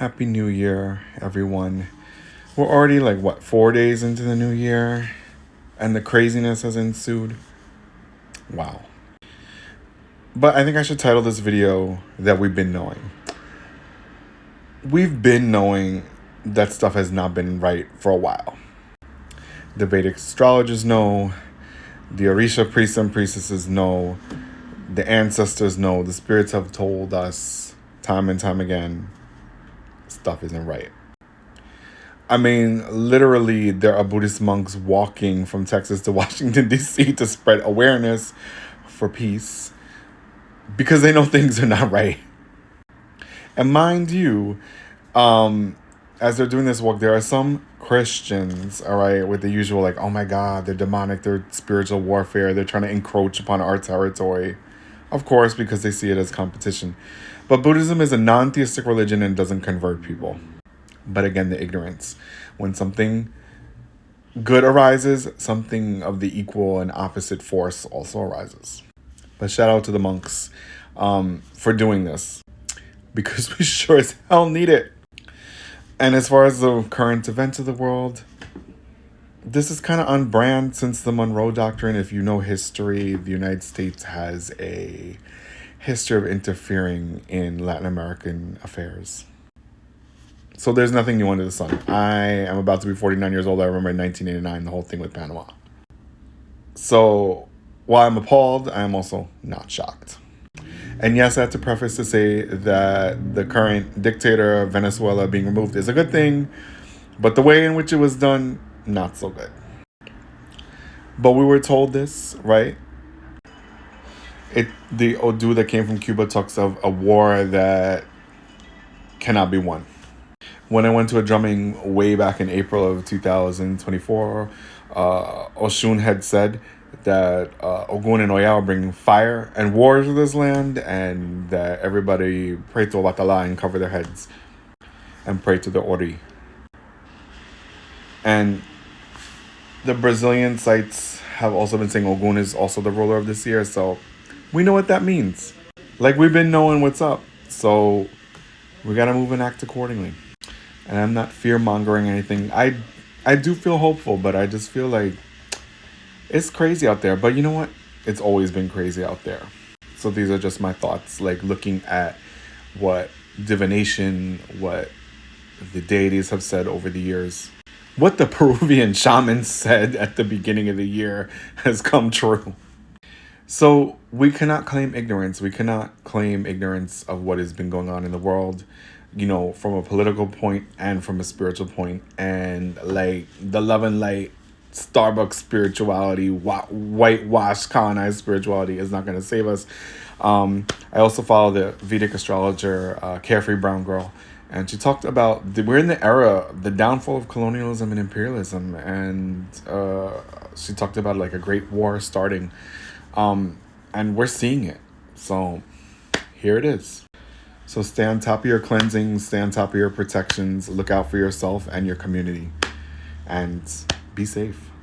Happy New Year, everyone. We're already like, what, 4 days into the new year? And the craziness has ensued. Wow. But I think I should title this video That We've Been Knowing. We've been knowing that stuff has not been right for a while. The Vedic astrologers know. The Orisha priests and priestesses know. The ancestors know. The spirits have told us time and time again, stuff isn't right. I mean, literally, there are Buddhist monks walking from Texas to Washington, D.C. to spread awareness for peace because they know things are not right. And mind you, as they're doing this walk, there are some Christians, all right, with the usual like, oh my God, they're demonic, they're spiritual warfare, they're trying to encroach upon our territory. Of course, because they see it as competition. But Buddhism is a non-theistic religion and doesn't convert people. But again, the ignorance. When something good arises, something of the equal and opposite force also arises. But shout out to the monks for doing this, because we sure as hell need it. And as far as the current events of the world, this is kind of on brand since the Monroe Doctrine. If you know history, the United States has a history of interfering in Latin American affairs. So there's nothing new under the sun. I am about to be 49 years old. I remember in 1989, the whole thing with Panama. So while I'm appalled, I am also not shocked. And yes, I have to preface to say that the current dictator of Venezuela being removed is a good thing, but the way in which it was done, not so good. But we were told this, right? The Odu that came from Cuba talks of a war that cannot be won. When I went to a drumming way back in April of 2024, Oshun had said that Ogun and Oya are bringing fire and war to this land, and that everybody pray to Obatala and cover their heads and pray to the Ori. And the Brazilian sites have also been saying Ogun is also the ruler of this year, so we know what that means. Like, we've been knowing what's up, so we gotta move and act accordingly. And I'm not fear-mongering anything. I do feel hopeful, but I just feel like it's crazy out there. But you know what? It's always been crazy out there. So these are just my thoughts, like looking at what divination, what the deities have said over the years. What the Peruvian shamans said at the beginning of the year has come true. So we cannot claim ignorance. We cannot claim ignorance of what has been going on in the world, you know, from a political point and from a spiritual point. And like the love and light, Starbucks spirituality, whitewash colonized spirituality is not going to save us. I also follow the Vedic astrologer, Carefree Brown Girl. And she talked about we're in the era, the downfall of colonialism and imperialism. And she talked about like a great war starting. And we're seeing it. So here it is. So stay on top of your cleansing, stay on top of your protections, look out for yourself and your community, and be safe.